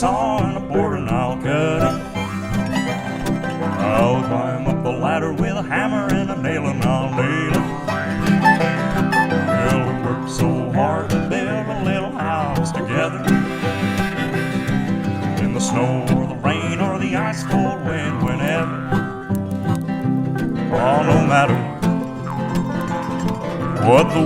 saw and a board and I'll cut it. I'll climb up the ladder with a hammer and a nail and I'll nail it. Well, we worked so hard to build a little house together. In the snow or the rain or the ice cold wind, whenever. Oh, no matter what the